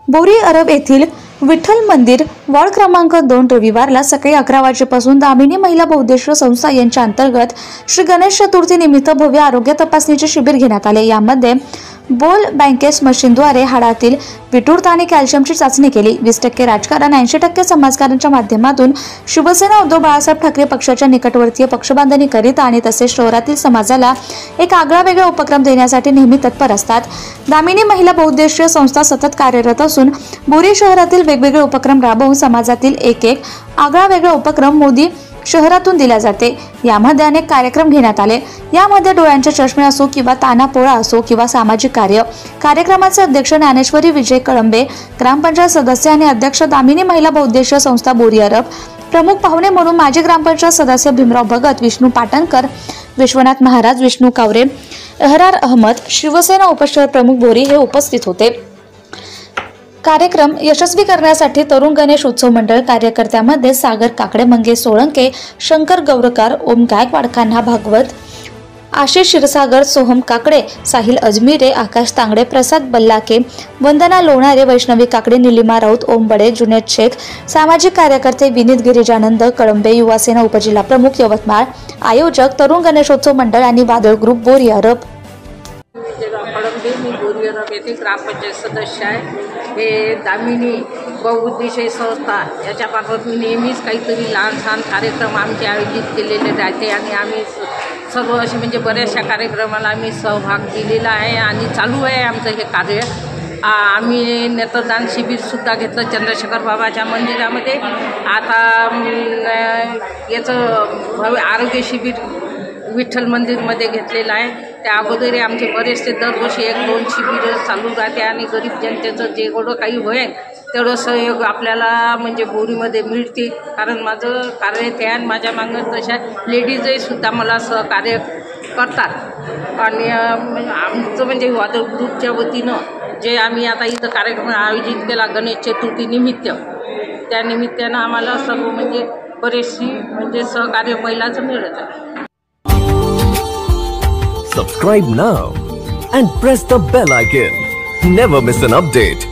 बोरी अरब येथील विठ्ठल मंदिर वॉर्ड क्रमांक 2 रविवारला सकाळी 11 वाजेपासून दामिनी महिला बहुउद्देशीय संस्था यांच्या अंतर्गत श्री गणेश चतुर्थी निमित्त भव्य आरोग्य तपासणीचे शिबिर घेण्यात आले। यामध्ये बोल बँकेस मशीनद्वारे हाडातील विटूरता आणि कॅल्शियमची चाचणी केली। 20% राजकारण 80% समाजकारणच्या माध्यमातून शिवसेना उद्धव बाळासाहेब ठाकरे पक्षाच्या निकटवर्तीय पक्षबांधणी करीत आणि तसेच शहरातील समाजाला एक आगळावेगळा उपक्रम देण्यासाठी नेहमी तत्पर असतात। दामिनी महिला बहुउद्देशीय संस्था सतत कार्यरत असून बोरी शहरातील वेगवेगळे उपक्रम राबवून समाजातील एक आगळावेगळा उपक्रम मोदी शहरातून दिला जाते। यामध्ये अनेक कार्यक्रम घेण्यात आले। यामध्ये डोळ्यांचे चष्मे असो किंवा तानापोळा असो किंवा सामाजिक कार्य। कार्यक्रमाचे अध्यक्ष ज्ञानेश्वरी विजय कळंबे, ग्रामपंचायत सदस्य आणि अध्यक्ष दामिनी महिला बहुउद्देशीय संस्था बोरी अरब, प्रमुख पाहुणे म्हणून माजी ग्रामपंचायत सदस्य भीमराव भगत, विष्णू पाटणकर, विश्वनाथ महाराज, विष्णू कावरे, एहरार अहमद, शिवसेना उपशहर प्रमुख बोरी हे उपस्थित होते। कार्यक्रम यशस्वी करण्यासाठी तरुण गणेश उत्सव मंडळ कार्यकर्त्यांमध्ये सागर काकडे, मंगेश सोळंके, शंकर गौरकार, ओम गायकवाड, कान्हा भागवत, आशिष क्षीरसागर, सोहम काकडे, साहिल अजमिरे, आकाश तांगडे, प्रसाद बल्लाके, वंदना लोणारे, वैष्णवी काकडे, निलिमा राऊत, ओम बडे, जुनेद शेख, सामाजिक कार्यकर्ते विनीत गिरिजानंद कळंबे, युवासेना उपजिल्हा प्रमुख यवतमाळ, आयोजक तरुण गणेशोत्सव मंडळ आणि वादळ ग्रुप बोरी अरब। मी बोरी अरब येथे ग्रामपंचायत सदस्य आहे। हे दामिनी बहुउद्देशीय संस्था याच्याबाबत मी नेहमीच काहीतरी लहान लहान कार्यक्रम आमचे आयोजित केलेले राहते आणि आम्ही सर्व असे म्हणजे बऱ्याचशा कार्यक्रमाला आम्ही सहभाग दिलेला आहे आणि चालू आहे आमचं हे कार्य। आम्ही नेत्रदान शिबिरसुद्धा घेतलं चंद्रशेखर बाबाच्या मंदिरामध्ये। आता याचं भव्य आरोग्य शिबिर विठ्ठल मंदिरमध्ये घेतलेलं आहे। त्या अगोदर आमचे बरेचसे दरवर्षी 1-2 शिबिर चालू राहते आणि गरीब जनतेचं जे जेवढं काही होईल तेवढं सहयोग आपल्याला म्हणजे बोरीमध्ये मिळते। कारण माझं कार्य ते आणि माझ्या मागं तशा लेडीजही सुद्धा मला सहकार्य करतात आणि आमचं म्हणजे वादळ ग्रुपच्या वतीनं जे आम्ही आता इथं कार्यक्रम आयोजित केला गणेश चतुर्थी निमित्त, त्या निमित्तानं आम्हाला सर्व म्हणजे बरेचशी म्हणजे सहकार्य महिलाचं मिळत आहे। Subscribe now and press the bell icon. Never miss an update.